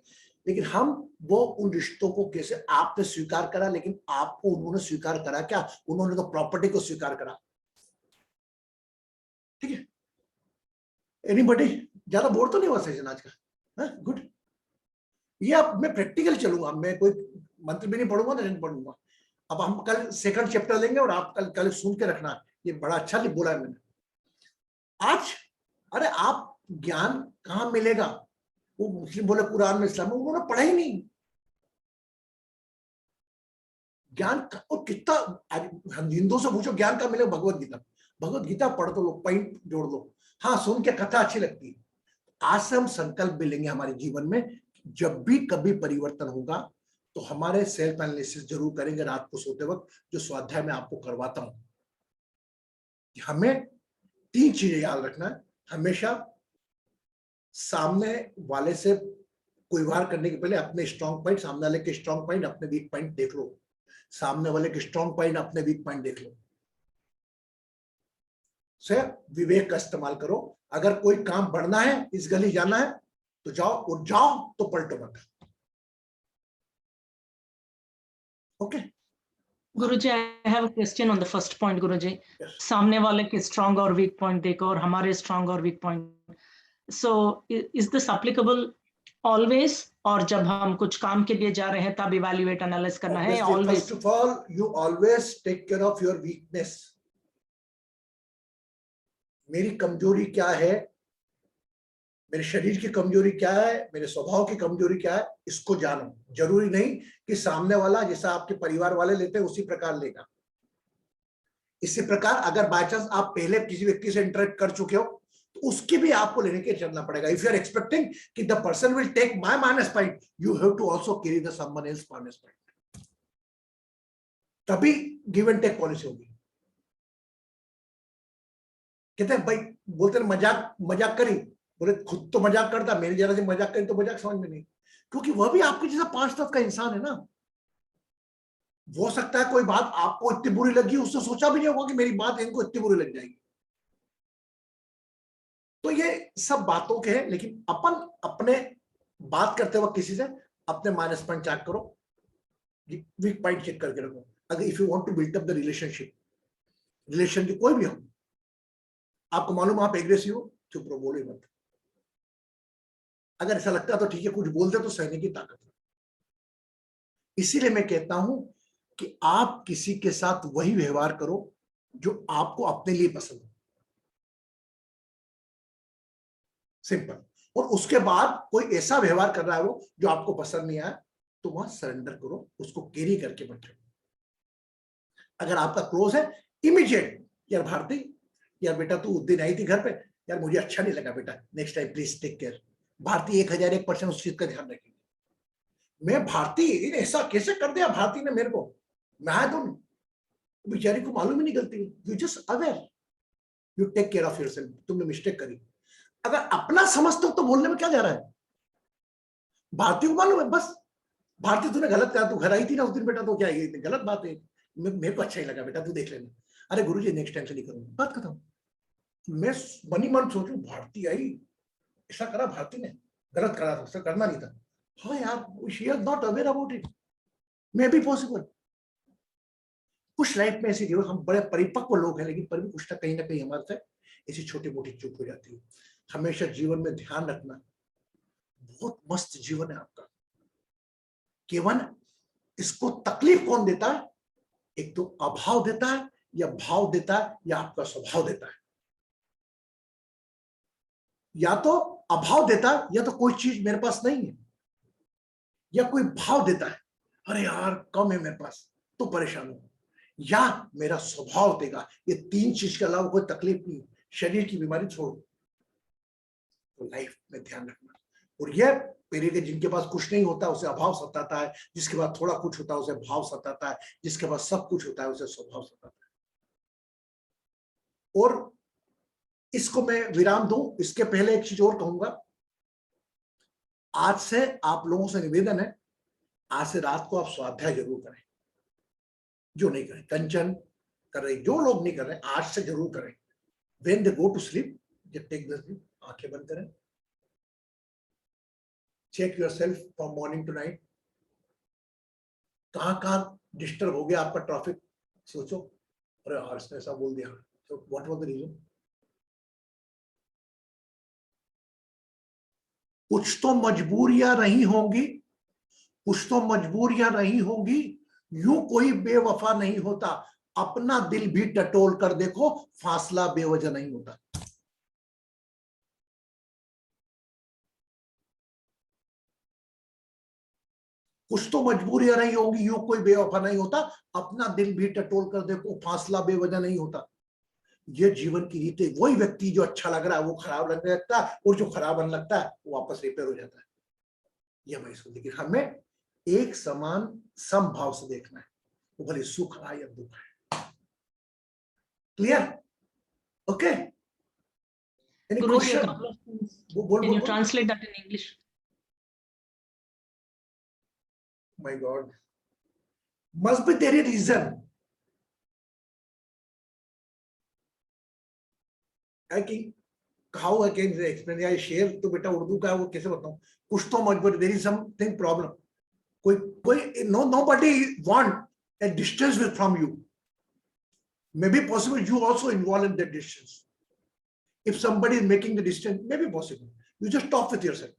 लेकिन हम वो उन रिश्तों को कैसे आपने स्वीकार करा, लेकिन आपको उन्होंने स्वीकार करा क्या? उन्होंने तो प्रॉपर्टी को स्वीकार करा। ठीक है, एनीबॉडी? ज्यादा बोर तो नहीं हुआ सेशन आज का? गुड। ये अब मैं प्रैक्टिकल चलूंगा, मैं कोई मंत्र भी नहीं पढ़ूंगा, नहीं पढ़ूंगा। अब हम कल सेकंड चैप्टर लेंगे और आप कल सुन के रखना। ये बड़ा अच्छा बोला है मैंने आज। अरे आप ज्ञान कहां मिलेगा? वो मुस्लिम बोले कुरान में, इस्लाम में, उन्होंने पढ़ा ही नहीं ज्ञान। और कितना हम हिंदुओं से पूछो ज्ञान का मिले, भगवत गीता। भगवत गीता पढ़ दो, लोग पॉइंट जोड़ दो। हाँ, सुन के कथा अच्छी लगती है। आज से हम संकल्प भी लेंगे हमारे जीवन में, जब भी कभी परिवर्तन होगा तो हमारे सेल्फ एनालिसिस जरूर करेंगे रात को सोते वक्त, जो स्वाध्याय में आपको करवाता हूं। हमें 3 चीजें याद रखना है हमेशा। सामने वाले से कोई वार करने के पहले अपने स्ट्रॉन्ग पॉइंट, सामने वाले के स्ट्रॉन्ग पॉइंट, अपने वीक पॉइंट देख लो। सामने वाले के स्ट्रॉन्ग पॉइंट, अपने वीक पॉइंट देख लो। से विवेक का इस्तेमाल करो। अगर कोई काम बढ़ना है, इस गली जाना है तो जाओ, और जाओ तो पलटो मत। Okay Guruji, I have a question on the first point, Guruji. Yes. सामने वाले के स्ट्रॉन्ग और वीक पॉइंट देखो और हमारे स्ट्रॉन्ग और weak point. So is this applicable always, और जब हम कुछ काम के लिए जा रहे हैं तब इवैल्यूएट एनालाइज करना है always? First of all you always take care of your weakness. मेरी कमजोरी क्या है, मेरे शरीर की कमजोरी क्या है, मेरे स्वभाव की कमजोरी क्या है, इसको जानो। जरूरी नहीं कि सामने वाला जैसा आपके परिवार वाले लेते हैं उसी प्रकार लेगा। इसी प्रकार अगर बाय चांस आप पहले किसी व्यक्ति से इंटरेक्ट कर चुके हो तो उसकी भी आपको लेने के चलना पड़ेगा। इफ यू आर एक्सपेक्टिंग कि the person will take my minus point, you have to also carry the someone else minus point. तभी गिव एंड टेक पॉलिसी होगी। कहते हैं भाई, बोलते हैं मजाक मजाक करी, बोले खुद तो मजाक करता, मेरी जरा से मजाक करी तो मजाक समझ में नहीं, क्योंकि वह भी आपके जैसा 5 तत्व का इंसान है ना। हो सकता है कोई बात आपको इतनी बुरी लगी, उसने सोचा भी नहीं होगा कि मेरी बात इनको इतनी बुरी लग जाएगी। तो ये सब बातों के हैं, लेकिन अपन अपने बात करते वक्त किसी से अपने माइनस पॉइंट चेक करो, वीक पॉइंट चेक करके रखो। अगर if you want to build up the relationship, relation की कोई भी हो, आपको मालूम आप एग्रेसिव हो, चुप रहो, बोलो मत। अगर ऐसा लगता है तो ठीक है, कुछ बोल दे तो सहने की ताकत है। इसीलिए मैं कहता हूं कि आप किसी के साथ वही व्यवहार करो जो आपको अपने लिए पसंद हो, सिंपल। और उसके बाद कोई ऐसा व्यवहार कर रहा है वो जो आपको पसंद नहीं आया, तो वहां सरेंडर करो, उसको कैरी करके मत जाओ। अगर आपका क्लोज है, इमीडिएट, यार भारती, यार बेटा तू उस दिन आई थी घर पे, यार मुझे अच्छा नहीं लगा बेटा, next time please take care. Bharti 1001% उस चीज का ध्यान रखेगी। मैं भारती ऐसा कैसे कर दिया भारती ने मेरे को, मैं तो बेचारी को मालूम ही नहीं गलती, you just aware, you take care of yourself, तुमने मिस्टेक करी। अगर अपना समझते हो तो बोलने में क्या जा रहा है, भारती को मालूम है बस, भारती तूने गलत कहा, तू घर आई थी ना उस दिन बेटा, तो क्या ये गलत बात है, मेरे को अच्छा ही लगा बेटा, तू देख लेना। अरे गुरुजी नेक्स्ट टाइम से नहीं करूंगा, बात खत्म। मैं मनी मन सोचूं भारती आई, ऐसा करा भारती ने, गलत करा, उससे करना नहीं था। हाँ यार, she is not aware about it, may be possible. कुछ लाइफ में ऐसी हम बड़े परिपक्व लोग हैं, लेकिन पर भी कुछ कहीं ना कहीं हमारे से ऐसी छोटी मोटी चूक हो जाती है। हमेशा जीवन में ध्यान रखना, बहुत मस्त जीवन है आपका, केवल इसको तकलीफ कौन देता है, एक तो अभाव देता है, या भाव देता है, या आपका स्वभाव देता है। या तो अभाव देता है, या तो कोई चीज मेरे पास नहीं है, या कोई भाव देता है, अरे यार कम है मेरे पास तो परेशान हूं, या मेरा स्वभाव देगा। ये 3 चीज के अलावा कोई तकलीफ नहीं, शरीर की बीमारी छोड़ो। तो लाइफ में ध्यान रखना। और यह पीरियड, जिनके पास कुछ नहीं होता उसे अभाव सताता है, जिसके पास थोड़ा कुछ होता है उसे भाव सताता है, जिसके पास सब कुछ होता है उसे स्वभाव सताता है। और इसको मैं विराम दूं, इसके पहले एक चीज और कहूंगा। आज से आप लोगों से निवेदन है, आज से रात को आप स्वाध्याय जरूर करें, जो नहीं करें, कंचन कर रहे, जो लोग नहीं कर रहे, आज से जरूर करें। When they go to sleep, जब टेक द स्लीप, आंखें बंद करें, check yourself from morning to night, कहां डिस्टर्ब हो गया आपका ट्रैफिक, सोचो, अरे यार इसने ऐसा बोल दिया, तो व्हाट वाज द रीजन। कुछ तो मजबूरियां रही होंगी, कुछ तो मजबूरियां रही होंगी, यूं कोई बेवफा नहीं होता, अपना दिल भी टटोल कर देखो, फासला बेवजह नहीं होता। कुछ तो मजबूरियां रही होंगी, यूं कोई बेवफा नहीं होता, अपना दिल भी टटोल कर देखो, फासला बेवजह नहीं होता। ये जीवन की रीत है। वही व्यक्ति जो अच्छा लग रहा है वो खराब लगने लगता है, और जो खराब लगने लगता है वो वापस रिपेयर हो जाता है। ये हमें इसको, लेकिन हमें एक समान समभाव से देखना है, वो भले सुख आए या दुख आए। Clear? Okay? Any question? Can you translate that in English? My God, must be there a reason. I can, how I can explain? या शेर तो बेटा उर्दू का है, वो कैसे बताऊं? कुछ तो मजबूरी, there is something problem. कोई nobody want a distance from you. Maybe possible you also involved in that distance. If somebody is making the distance, maybe possible. You just talk with yourself.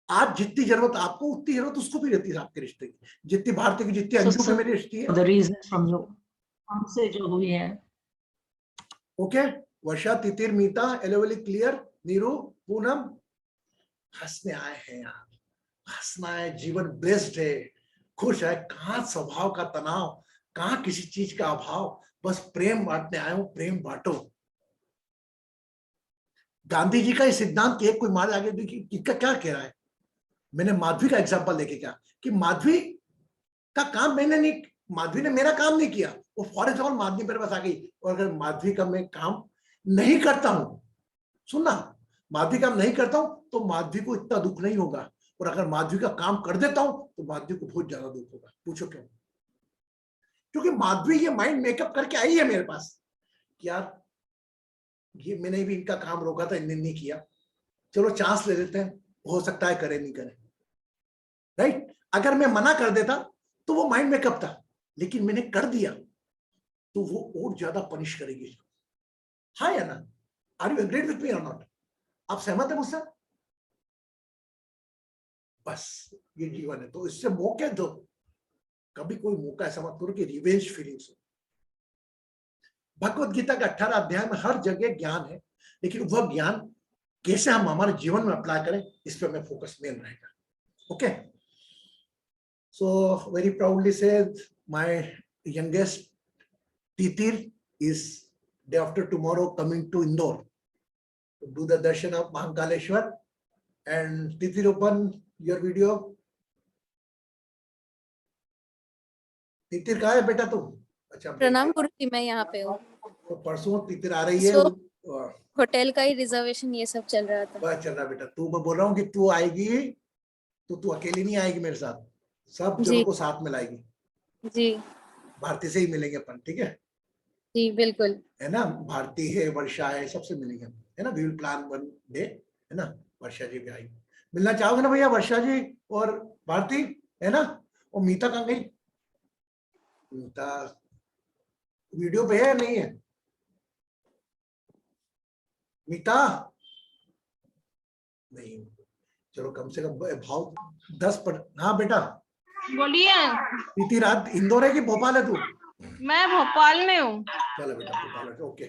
आज जितनी जरूरत आपको उतनी जरूरत उसको भी रहती है आपके रिश्ते की, जितनी भारती की जितनी अंजू पे मेरी रिश्ते है। The reason from you, हमसे जो हुई है। ओके, वर्षा, तितिर, मीता, एलेवली, क्लियर, नीरू, पूनम, हंसने आए हैं यार, हंसना है, जीवन ब्लेस्ड है, खुश है, कहाँ स्वभाव का तनाव, कहाँ किसी चीज का अभाव, बस प्रेम बांटने आए हो, प्रेम बांटो। गांधी जी का ये सिद्धांत एक कोई मार आगे देखिए क्या कह रहा है। मैंने माधवी का एग्जांपल लेके क्या कि माधवी का काम मैंने नहीं माधवी ने मेरा काम नहीं किया, वो फॉर एग्जाम्पल माधवी मेरे पास आ गई, और अगर माधवी का मैं काम नहीं करता हूं, सुनना, माधवी काम नहीं करता हूं तो माधवी को इतना दुख नहीं होगा, और अगर माधवी का काम कर देता हूं तो माधवी को बहुत ज्यादा दुख होगा। पूछो क्यों? क्योंकि माधवी ये माइंड मेकअप करके आई है मेरे पास कि यार ये मैंने भी इनका काम रोका था, इनने नहीं किया, चलो चांस ले लेते हैं, हो सकता है करे नहीं करे, राइट। अगर मैं मना कर देता तो वो माइंड मेकअप था, लेकिन मैंने कर दिया तो वो और ज्यादा पनिश करेगी। हाँ या ना? Are you agreed with me और नॉट? आप सहमत है मुझसे? बस ये जीवन है, तो इससे मौके दो, कभी कोई मौका ऐसा मत करो कि रिवेंज फीलिंग्स हो। भगवत गीता का 18 अध्याय में हर जगह ज्ञान है, लेकिन वह ज्ञान कैसे हम हमारे जीवन में अप्लाई करें, इस पर हमें फोकस मेन रहेगा। Okay, so very proudly said my youngest Titir is day after tomorrow coming to Indore to do the darshan of Mahakaleshwar. And Titir, open your video. Titir कहाँ है बेटा तू? अच्छा, प्रणाम गुरुजी, मैं यहाँ पे हूँ। तो परसों तितिर आ रही है, होटल का ही रिजर्वेशन ये सब चल रहा था। बस चल रहा बेटा। तू, मैं बोल रहा हूँ कि तू आएगी तो तू अकेली नहीं आएगी, मेरे साथ सब जनों को साथ में लाएगी जी। भारती से ही मिलेंगे अपन, ठीक है? जी बिल्कुल, है ना? भारती है, वर्षा है, सबसे मिलेंगे, है ना? We will plan one day, है ना? वर्षा जी भी आएगी, मिलना चाहोगे ना भैया? वर्षा जी और भारती, है ना? और मीता कहाँ गई? मीता वीडियो पे है नहीं है? मीता नहीं, चलो कम से कम भाव 10 पर। हाँ बेटा बोलिए। बीती रात इंदौर है कि भोपाल है तू? मैं भोपाल में हूँ। चलो बेटा भोपाल है, ओके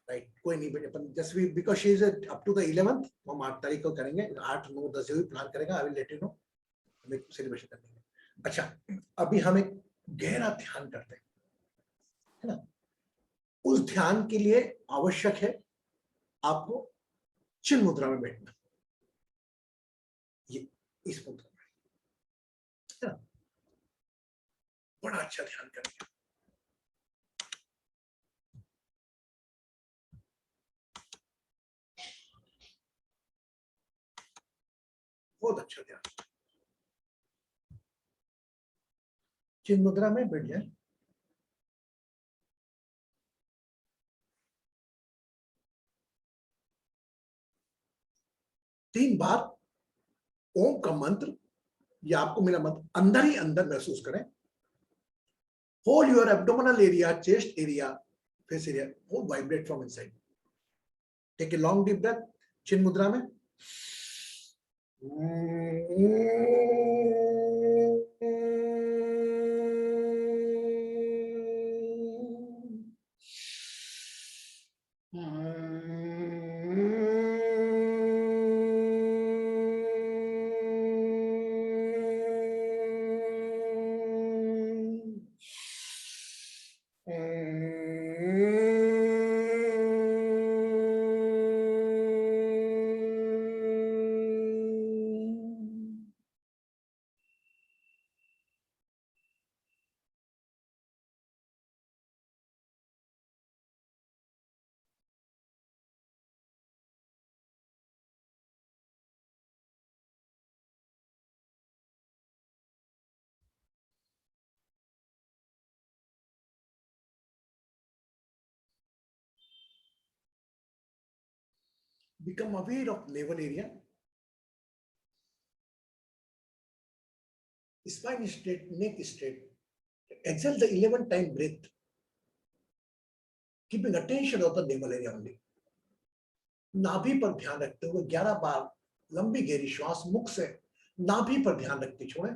राइट, कोई नहीं बेटा, अपन just we because she is up to the 11th, हम 8 तारीख को करेंगे, 8 9 10 भी प्लान करेंगे, I will let you know, हमें सेलिब्रेशन करेंगे। अच्छा, अभी हम एक गहरा ध्यान करते हैं, है ना? उस ध्यान के लिए आवश्यक है आपको चिन्ह मुद्रा में बैठना, ये इस मुद्रा में, है ना? बड़ा अच्छा ध्यान करेंगे। बहुत अच्छा ध्यान, चिन्ह मुद्रा में बैठ जाए। तीन बार ओम का मंत्र, या आपको मेरा मंत्र अंदर ही अंदर महसूस करें। Whole your abdominal area, chest area, face area, वो vibrate from inside. Take a long deep breath चिन्ह मुद्रा में। Become aware of navel area, spine straight, neck straight. Exhale the 11-time breath, keeping attention of the navel area only. नाभि पर ध्यान रखते हुए 11 बार लंबी गहरी श्वास मुख से नाभि पर ध्यान रखते छोड़ें।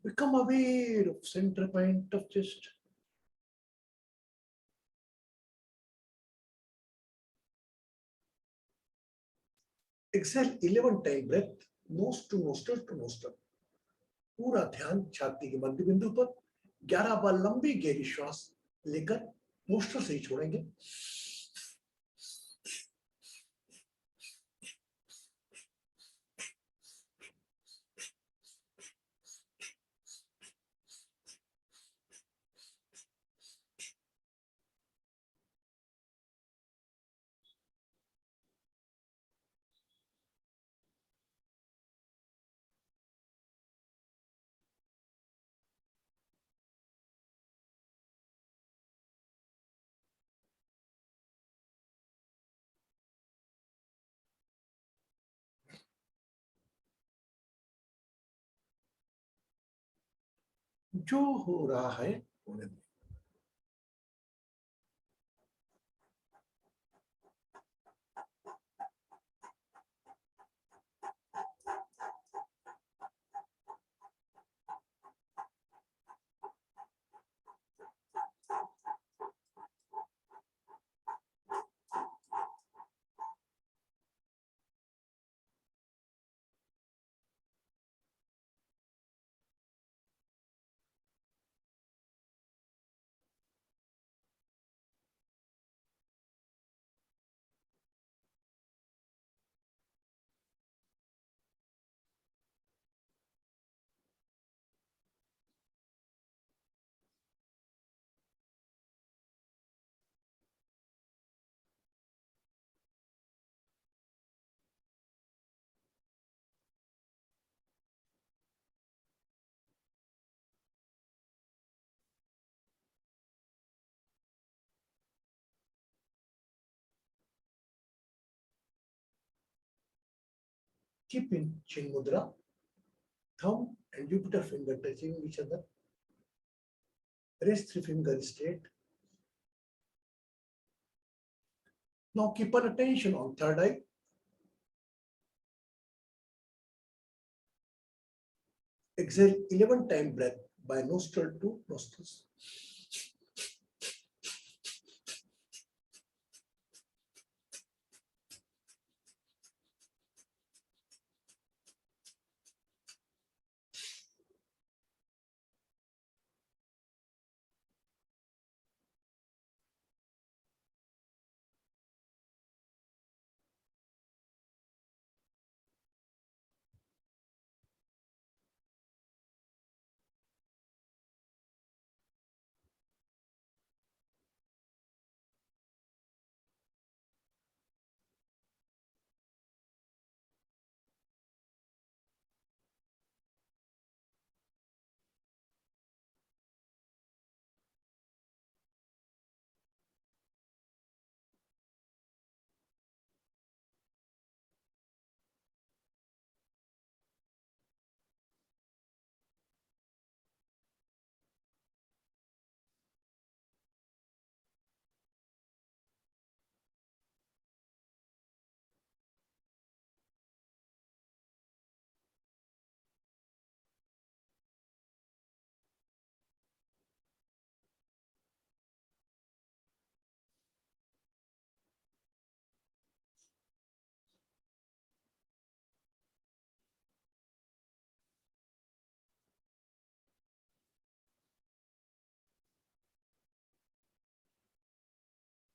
Become aware of center point of chest. Exhale 11 time breath, nose to nostril to nostril. पूरा ध्यान छाती के मध्य बिंदु पर 11 बार लंबी गहरी श्वास लेकर नोस्ट्रिल से ही छोड़ेंगे. जो हो रहा है होने दो. Keep in chin mudra, thumb and Jupiter finger touching each other. Rest 3 fingers straight. Now keep an attention on third eye. Exhale 11 time breath by nostril to nostrils.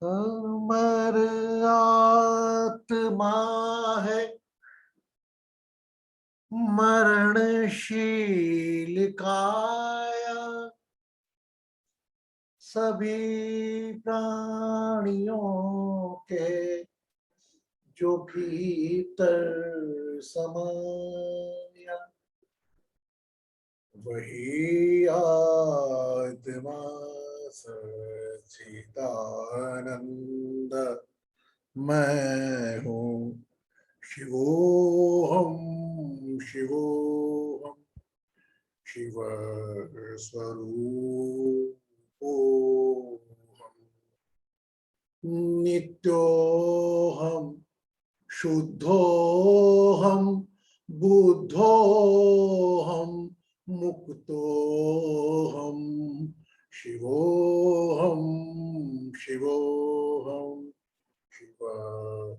अमर आत्मा है मरणशील काया, सभी प्राणियों के जो भीतर समाया, वही आत्मा सच्चिदानंद मैं हूँ. शिवोहम शिवोहम शिव स्वरूपोहम नित्योहम शुद्धोहम बुद्धोहम मुक्तोऽहं शिवोऽहं शिवोऽहं शिवस्वरूपो।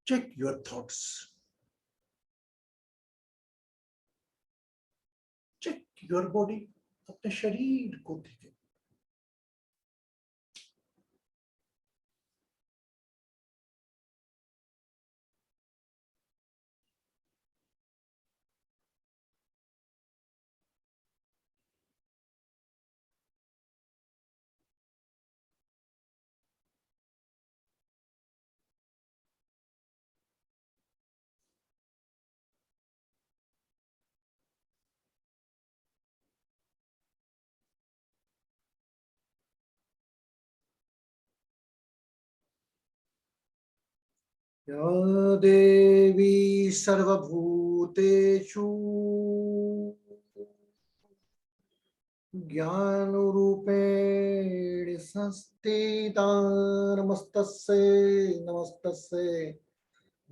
Check your thoughts. Check your body. अपने शरीर को देखें. या देवी सर्वभूतेषु ज्ञानरूपेण संस्थिता नमस्तस्यै नमस्तस्यै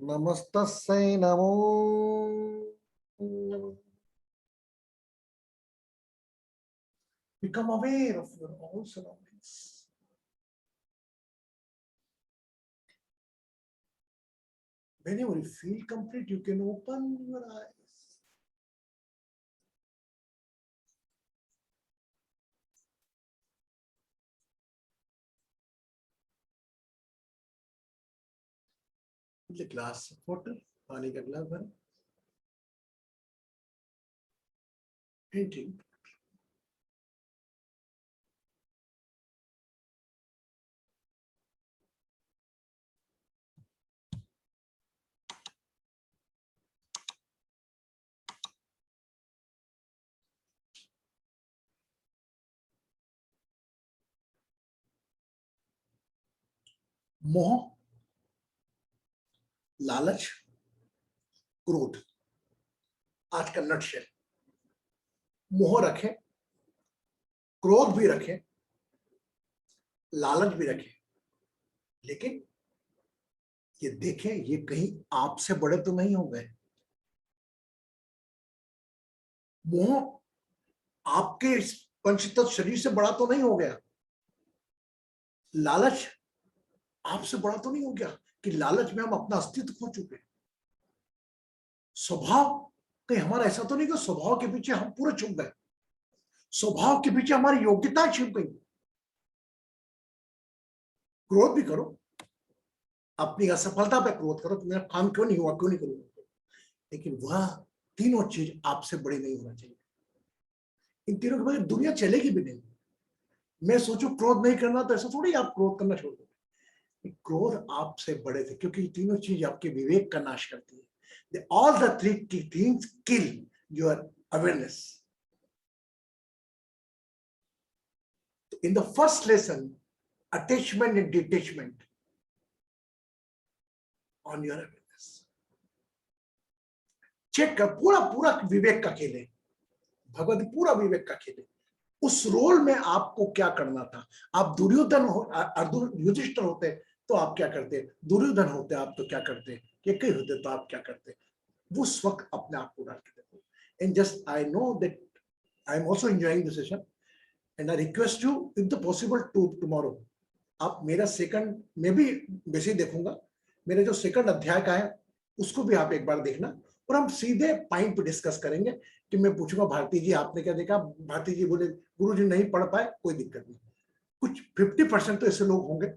नमस्तस्यै नमो नमः. Become aware of your all surroundings. Whenever you feel complete, you can open your eyes. The glass of water, पानी का गिलास भरें. And drink. मोह, लालच, क्रोध, आज का नटशेल. मोह रखें, क्रोध भी रखें, लालच भी रखें, लेकिन ये देखें ये कहीं आपसे बड़े तो नहीं हो गए. मोह आपके इस पंचतत्व शरीर से बड़ा तो नहीं हो गया. लालच आपसे बड़ा तो नहीं हो गया कि लालच में हम अपना अस्तित्व खो चुके. स्वभाव कहीं हमारा ऐसा तो नहीं कि स्वभाव के पीछे हम पूरे छुप गए. स्वभाव के पीछे हमारी योग्यता छिप गई। क्रोध भी करो, अपनी असफलता पे क्रोध करो, मेरा काम क्यों नहीं हुआ, क्यों नहीं करूंगा, लेकिन वह तीनों चीज आपसे बड़ी नहीं होना चाहिए। इन तीनों के बगैर दुनिया चलेगी भी नहीं। मैं सोचूं क्रोध नहीं करना, तो ऐसा थोड़ी आप क्रोध करना छोड़ दो। क्रोध आपसे बड़े थे, क्योंकि ये तीनों चीज आपके विवेक का नाश करती है। All the three things kill your awareness. In the first lesson, attachment and detachment on your awareness. Check कर, पूरा पूरा विवेक का खेल है, भगवत पूरा विवेक का खेल है। उस रोल में आपको क्या करना था? आप दुर्योधन हो, अर्जुन युधिष्ठिर होते तो आप क्या करते? दुर्योधन होते आप तो क्या करते? केकई होते तो आप क्या करते? वो उस वक्त अपने आप को डाल के देखो। And just I know that I am also enjoying the session. And I request you, if the possible, to tomorrow, आप मेरा सेकंड में भी वैसे ही देखूंगा, मेरा जो सेकंड अध्याय का है उसको भी आप एक बार देखना, और हम सीधे पॉइंट पे डिस्कस करेंगे कि मैं पूछूंगा भारती जी आपने क्या देखा? भारती जी बोले गुरु जी नहीं पढ़ पाए, कोई दिक्कत नहीं। कुछ 50% तो ऐसे लोग होंगे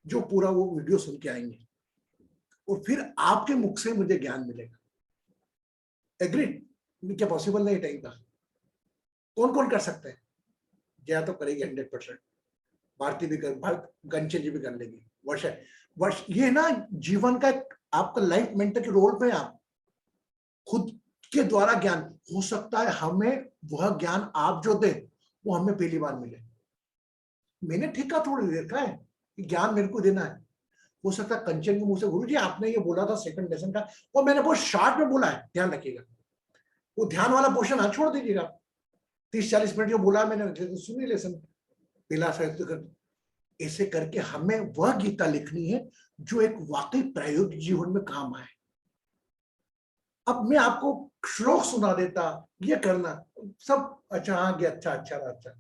जो पूरा वो वीडियो सुन के आएंगे, और फिर आपके मुख से मुझे ज्ञान मिलेगा। एग्रीड? क्या पॉसिबल नहीं टाइम का? कौन कौन कर सकते हैं? जया तो करेगी 100%, भारती भी कर, घनश्याम जी भी कर लेगी, वर्ष ये ना जीवन का आपका लाइफ मेंटर के रोल पे आप खुद के द्वारा ज्ञान हो सकता है। हमें वह ज्ञान आप जो दे वो हमें पहली बार मिले। मैंने ठेका थोड़ी देखा है कि ज्ञान मेरे को देना है। हो सकता है कंचन के मुंह से गुरु जी आपने ये बोला था सेकंड लेसन का, और मैंने बहुत शार्ट में बोला है, ध्यान रखिएगा। वो ध्यान वाला पोर्शन आज छोड़ दीजिएगा। 30-40 मिनट जो बोला मैंने सुनी लेसन पहला कर, ऐसे करके हमें वह गीता लिखनी है जो एक वाकई प्रायोगिक जीवन में काम आए। अब मैं आपको श्लोक सुना देता, ये करना सब अच्छा, हाँ गया, अच्छा अच्छा अच्छा।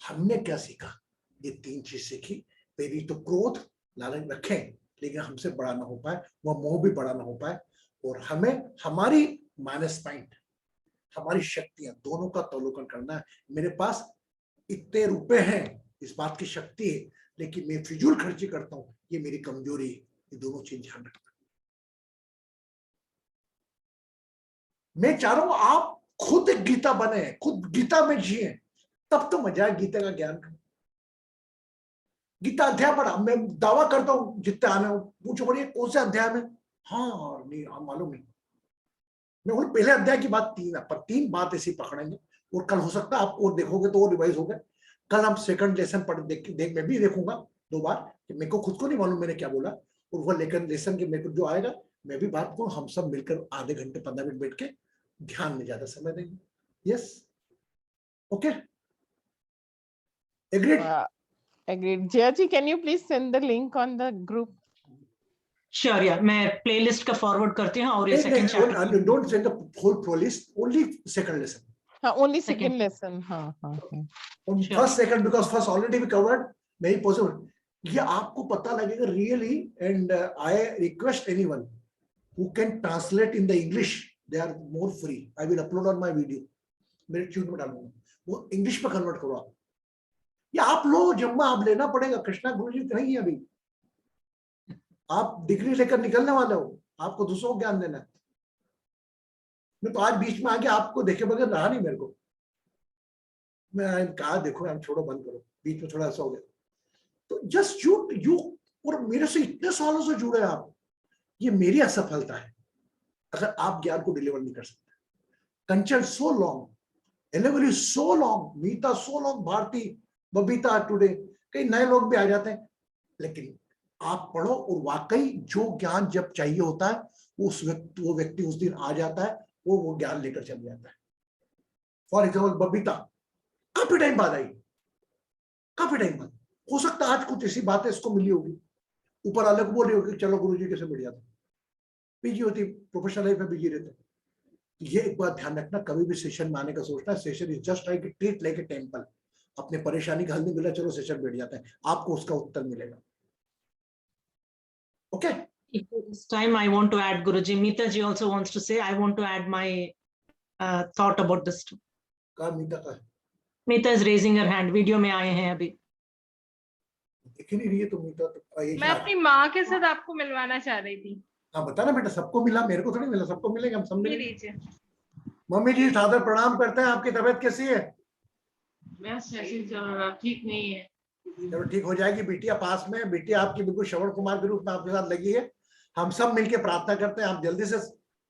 हमने क्या सीखा? ये 3 चीज सीखी। पहली तो क्रोध लालच रखें, लेकिन हमसे बड़ा ना हो पाए, वह मोह भी बड़ा ना हो पाए, और हमें हमारी माइनस पॉइंट, हमारी शक्तियां दोनों का अवलोकन करना है। मेरे पास इतने रुपए हैं, इस बात की शक्ति है, लेकिन मैं फिजूल खर्ची करता हूं, ये मेरी कमजोरी है। ये दोनों चीज ध्यान रखना। मैं चाह रहा हूं आप खुद गीता बने, खुद गीता में जिए, तब तो मजा है गीता का ज्ञान का। गीता अध्याय पढ़ा, मैं दावा करता हूं जितने आने हो, पूछो पढ़िए कौन से अध्याय में, हाँ और नहीं, हाँ मालूम नहीं। मैं बोल पहले अध्याय की बात 3 है, पर 3 बात ऐसी पकड़ेंगे, और कल हो सकता है आप और देखोगे तो और रिवाइज हो गए। कल हम सेकंड लेसन पढ़ देख मैं भी देखूंगा 2 बार, कि मेरे को खुद को नहीं मालूम मैंने क्या बोला, और वो लेसन के मेरे को जो आएगा मैं भी बात को, हम सब मिलकर आधे घंटे 15 मिनट बैठ के ध्यान में ज्यादा समय देंगे। Yes, okay, agreed? Agreed. Jaya ji, can you please send the link on the group? Sure यार, मैं प्लेलिस्ट का फॉरवर्ड करती हूँ, और ये second chapter don't send the whole playlist, only second lesson. हाँ, only second lesson. हाँ हाँ हाँ। First second because first already we covered, नहीं पॉसिबल। ये आपको पता लगेगा really, and I request anyone who can translate in the English, they are more free. I will upload on my video, मेरे tube में डालूंगा, वो इंग्लिश में कन्वर्ट करो आप। या आप लो जम्मा, आप लेना पड़ेगा। कृष्णा गुरुजी नहीं है अभी, आप डिग्री लेकर निकलने वाले हो, आपको दूसरों को ज्ञान देना है। मैं तो आज बीच में आके आपको देखे बगैर रहा नहीं मेरे को। मैं कहा देखो यार छोड़ो, बंद करो, बीच में थोड़ा ऐसा हो गया। तो जस्ट यू और मेरे से इतने सालों से जुड़े आप, ये मेरी असफलता है अगर आप ज्ञान को डिलीवर नहीं कर सकते। कंचन सो लॉन्ग, एलेवरी so long, Meeta so long, Bharti, Babita today, कई नए लोग भी आ जाते हैं, लेकिन आप पढ़ो और वाकई जो ज्ञान जब चाहिए होता है वो व्यक्ति उस दिन आ जाता है, वो ज्ञान लेकर चल जाता है। फॉर एग्जाम्पल बबीता काफी टाइम बाद आई, काफी टाइम बाद, हो सकता है आज कुछ ऐसी बातें इसको मिली होगी, ऊपर अलग बोल रही होगी चलो गुरुजी कैसे मिल जाता, बिजी होती, प्रोफेशनल लाइफ में बिजी रहते। ये एक बात ध्यान रखना, कभी भी सेशन में आने का सोचना है, session is just like treat like a temple. अपने परेशानी का हल नहीं मिला, चलो सेशन बैठ जाता है, आपको उसका उत्तर मिलेगा। Okay. This time I want to add, Guruji, Meeta ji also wants to say, I want to add my thought about this too. का मीता का है? Meeta is raising her hand, video में आए हैं अभी। दिख ही नहीं रही है तो मीता तो ये मैं अपनी माँ के साथ आपको मिलवाना चाह रही थी। हाँ बता ना बेटा, सबको मिला, मेरे को थोड़ी मिला, सबको मिलेगा, हम सब ये मिलेंगे। लीजिए। मम्मी जी सादर प्रणाम करते हैं, आपकी तबीयत कैसी है? बस ऐसे चल रहा, ठीक नहीं है। चलो ठीक हो जाएगी, बिटिया पास में, बिटिया आपकी बिल्कुल श्रवण कुमार के रूप में आपके साथ लगी है। हम सब मिलकर प्रार्थना करते हैं आप जल्दी से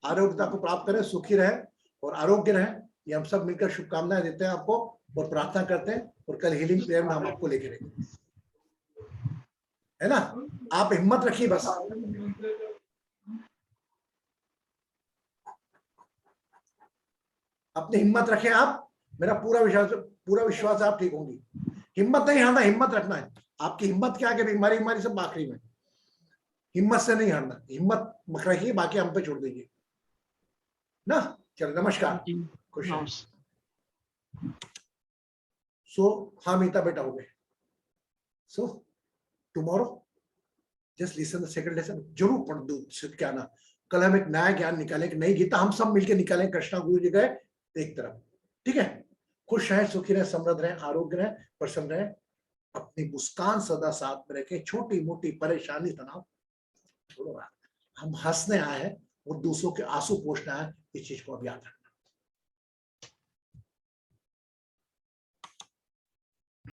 आरोग्यता को प्राप्त करें, सुखी रहे और आरोग्य रहे, ये हम सब मिलकर शुभकामनाएं देते हैं आपको और प्रार्थना करते हैं। और कल हीलिंग प्रेयर में हम आपको लेके रहेंगे, है ना? आप हिम्मत रखिए बस। अपनी हिम्मत रखें आप, मेरा पूरा विश्वास है आप ठीक होंगी। हिम्मत नहीं हारना, हिम्मत रखना है। आपकी हिम्मत क्या है, बीमारी सब आखिरी में, हिम्मत से नहीं हारना, हिम्मत रखिए, बाकी हम पे छोड़ दीजिए ना। चलो नमस्कार, खुश रहिए। सो हाँ मीता बेटा हो गए। So tomorrow just listen the second lesson, जरूर पढ़ दो क्या ना। कल हम एक नया ज्ञान निकालें, नई गीता हम सब मिलकर निकालें। कृष्णा गुरु जी गए एक तरफ, ठीक है? खुश रहे, सुखी रहे, समृद्ध रहे, आरोग्य रहे, प्रसन्न रहे, अपनी मुस्कान सदा साथ में रखे, छोटी मोटी परेशानी तनाव छोड़ो। हम हंसने आए हैं और दूसरों के आंसू पोंछना है, इस चीज को अब याद रखना।